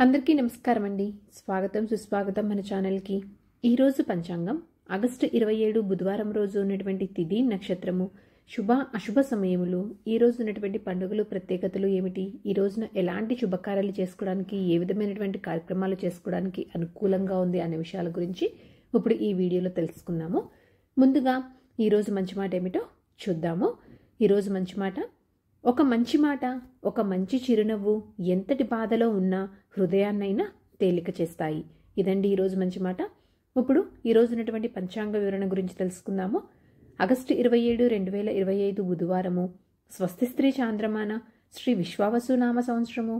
అందరికీ నమస్కారం అండి. స్వాగతం సుస్వాగతం మన ఛానల్కి. ఈరోజు పంచాంగం ఆగస్టు 27 బుధవారం రోజు ఉన్నటువంటి తిథి నక్షత్రము, శుభ అశుభ సమయములు, ఈ రోజు ఉన్నటువంటి పండుగలు ప్రత్యేకతలు ఏమిటి, ఈ రోజున ఎలాంటి శుభకార్యాలు చేసుకోవడానికి, ఏ విధమైనటువంటి కార్యక్రమాలు చేసుకోవడానికి అనుకూలంగా ఉంది అనే విషయాల గురించి ఇప్పుడు ఈ వీడియోలో తెలుసుకుందాము. ముందుగా ఈరోజు మంచి మాట ఏమిటో చూద్దాము. ఈరోజు మంచి మాట: ఒక మంచి మాట, ఒక మంచి చిరునవ్వు ఎంతటి బాధలో ఉన్నా హృదయాన్నైనా తేలిక చేస్తాయి. ఇదండి ఈరోజు మంచి మాట. ఇప్పుడు ఈరోజు ఉన్నటువంటి పంచాంగ వివరణ గురించి తెలుసుకుందాము. ఆగస్టు 27, 2025 బుధవారము, స్వస్తి స్త్రీ చాంద్రమాన, శ్రీ విశ్వావసునామ సంవత్సరము,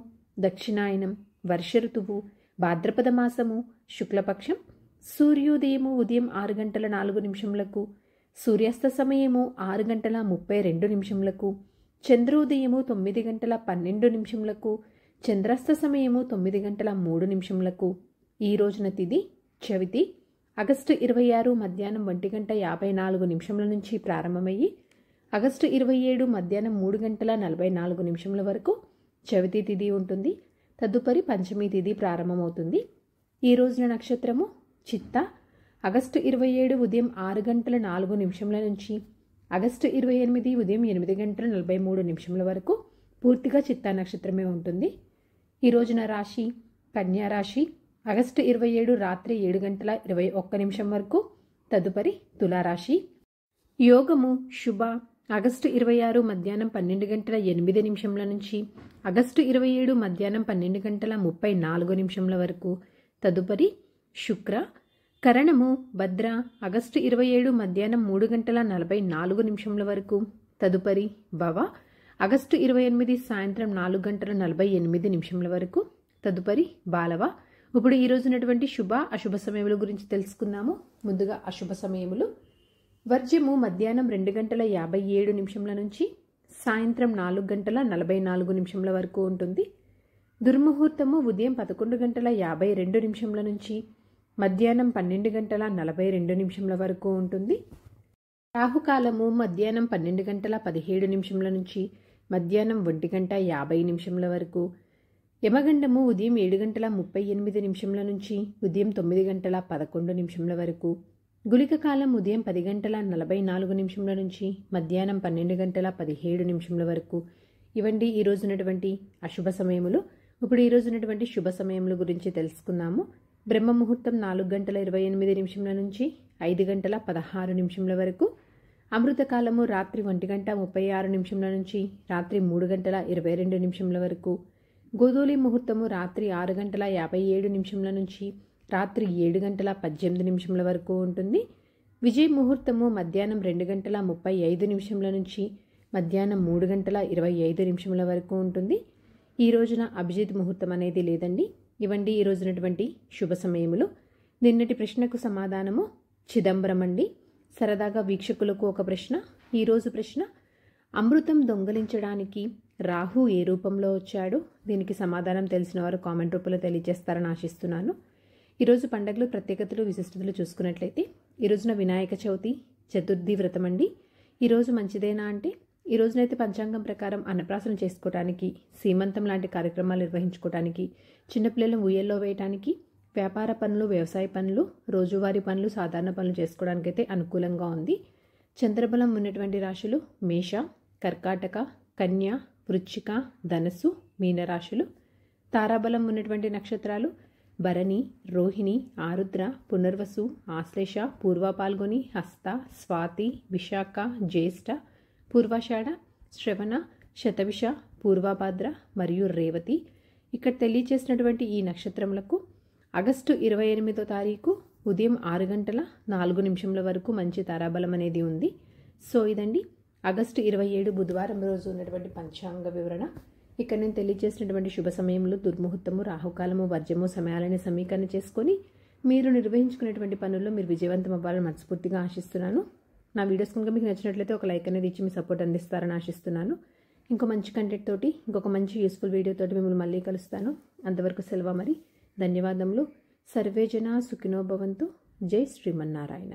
దక్షిణాయనం, వర్ష ఋతువు, భాద్రపద మాసము, శుక్లపక్షం, సూర్యోదయము ఉదయం 6 గంటల 4 నిమిషములకు, సూర్యాస్త సమయము 6 గంటల 32 నిమిషములకు, చంద్రోదయము 9 గంటల 12 నిమిషములకు, చంద్రాస్త సమయము 9 గంటల 3 నిమిషములకు. ఈ రోజున తిథి చవితి. ఆగస్టు 26 మధ్యాహ్నం 1 గంట 54 నిమిషముల నుంచి ప్రారంభమయ్యి ఆగస్టు 27 మధ్యాహ్నం 3 గంటల 44 నిమిషముల వరకు చవితి తిథి ఉంటుంది. తదుపరి పంచమి తిథి ప్రారంభమవుతుంది. ఈ రోజున నక్షత్రము చిత్త. ఆగస్టు 27 ఉదయం 6 గంటల 4 నిమిషముల నుంచి ఆగస్టు 28 ఉదయం 8 గంటల 43 నిమిషముల వరకు పూర్తిగా చిత్తా నక్షత్రమే ఉంటుంది. ఈ రోజున రాశి కన్యా రాశి. ఆగస్టు 27 రాత్రి 7 గంటల 21 నిమిషం వరకు. తదుపరి తులారాశి. యోగము శుభ. ఆగస్టు 26 మధ్యాహ్నం 12 గంటల 8 నిమిషముల నుంచి ఆగస్టు 27 మధ్యాహ్నం 12 గంటల 34 నిమిషముల వరకు. తదుపరి శుక్ర. కరణము భద్ర. ఆగస్టు 27 మధ్యాహ్నం 3 గంటల 44 నిమిషముల వరకు. తదుపరి భవ. ఆగస్టు 28 సాయంత్రం 4 గంటల 48 నిమిషముల వరకు. తదుపరి బాలవ. ఇప్పుడు ఈ రోజు ఉన్నటువంటి శుభ అశుభ సమయముల గురించి తెలుసుకుందాము. ముందుగా అశుభ సమయములు: వర్జ్యము మధ్యాహ్నం 2 గంటల 57 నిమిషముల నుంచి సాయంత్రం 4 గంటల 44 నిమిషముల వరకు ఉంటుంది. దుర్ముహూర్తము ఉదయం 11 గంటల 52 నిమిషముల నుంచి మధ్యాహ్నం 12 గంటల 42 నిమిషముల వరకు ఉంటుంది. రాహుకాలము మధ్యాహ్నం 12 గంటల 17 నిమిషముల నుంచి మధ్యాహ్నం 1 గంట 50 నిమిషముల వరకు. యమగండము ఉదయం 7 గంటల 38 నిమిషముల నుంచి ఉదయం 9 గంటల 11 నిమిషముల వరకు. గుళిక కాలం ఉదయం 10 గంటల 44 నిమిషముల నుంచి మధ్యాహ్నం 12 గంటల 17 నిమిషముల వరకు. ఇవండి ఈ రోజు ఉన్నటువంటి అశుభ సమయములు. ఇప్పుడు ఈ రోజు ఉన్నటువంటి శుభ సమయముల గురించి తెలుసుకుందాము. బ్రహ్మ ముహూర్తం 4 గంటల 28 నిమిషముల నుంచి 5 గంటల 16 నిమిషముల వరకు. అమృతకాలము రాత్రి 1 గంట 36 నిమిషముల నుంచి రాత్రి 3 గంటల 22 నిమిషముల వరకు. గోధూలి ముహూర్తము రాత్రి 6 గంటల 57 నిమిషముల నుంచి రాత్రి 7 గంటల 18 నిమిషముల వరకు ఉంటుంది. విజయ ముహూర్తము మధ్యాహ్నం 2 గంటల 35 నిమిషముల నుంచి మధ్యాహ్నం 3 గంటల 25 నిమిషముల వరకు ఉంటుంది. ఈ రోజున అభిజిత్ ముహూర్తం అనేది లేదండి. ఇవండి ఈ రోజునటువంటి శుభ సమయములు. నిన్నటి ప్రశ్నకు సమాధానము చిదంబరం అండి. సరదాగా వీక్షకులకు ఒక ప్రశ్న. ఈరోజు ప్రశ్న: అమృతం దొంగలించడానికి రాహు ఏ రూపంలో వచ్చాడు? దీనికి సమాధానం తెలిసిన వారు కామెంట్ రూపంలో తెలియజేస్తారని ఆశిస్తున్నాను. ఈరోజు పండుగలు ప్రత్యేకతలు విశిష్టతలు చూసుకున్నట్లయితే ఈ రోజున వినాయక చవితి చతుర్థి వ్రతం అండి. ఈరోజు మంచిదేనా అంటే, ఈ రోజునైతే పంచాంగం ప్రకారం అన్నప్రాసన చేసుకోవడానికి, సీమంతం లాంటి కార్యక్రమాలు నిర్వహించుకోవడానికి, చిన్నపిల్లలను ఊయల్లో వేయటానికి, వ్యాపార పనులు, వ్యవసాయ పనులు, రోజువారీ పనులు, సాధారణ పనులు చేసుకోవడానికైతే అనుకూలంగా ఉంది. చంద్రబలం ఉన్నటువంటి రాశులు మేష, కర్కాటక, కన్య, వృశ్చిక, ధనస్సు, మీనరాశులు. తారాబలం ఉన్నటువంటి నక్షత్రాలు భరణి, రోహిణి, ఆరుద్ర, పునర్వసు, ఆశ్లేష, పూర్వ పాల్గొని, హస్త, స్వాతి, విశాఖ, జ్యేష్ఠ, పూర్వాషాఢ, శ్రవణ, శతవిష, పూర్వభాద్ర మరియు రేవతి. ఇక్కడ తెలియచేసినటువంటి ఈ నక్షత్రములకు ఆగస్టు 28వ తారీఖు ఉదయం 6 గంటల 4 నిమిషముల వరకు మంచి తారాబలం అనేది ఉంది. సో ఇదండి ఆగస్టు 27 బుధవారం రోజు ఉన్నటువంటి పంచాంగ వివరణ. ఇక్కడ నేను తెలియజేసినటువంటి శుభ సమయములు, దుర్ముహూర్తము, రాహుకాలము, వర్జము సమయాలని సమీకరణ చేసుకొని మీరు నిర్వహించుకునేటువంటి పనుల్లో మీరు విజయవంతం అవ్వాలని మనస్ఫూర్తిగా ఆశిస్తున్నాను. నా వీడియోస్ కనుక మీకు నచ్చినట్లయితే ఒక లైక్ అనేది ఇచ్చి మీ సపోర్ట్ అందిస్తారని ఆశిస్తున్నాను. ఇంకో మంచి కంటెంట్ తోటి, ఇంకొక మంచి యూస్ఫుల్ వీడియోతోటి మిమ్మల్ని మళ్ళీ కలుస్తాను. అంతవరకు సెలవు మరి. ధన్యవాదములు. సర్వే జనా సుఖినో భవంతు. జై శ్రీమన్నారాయణ.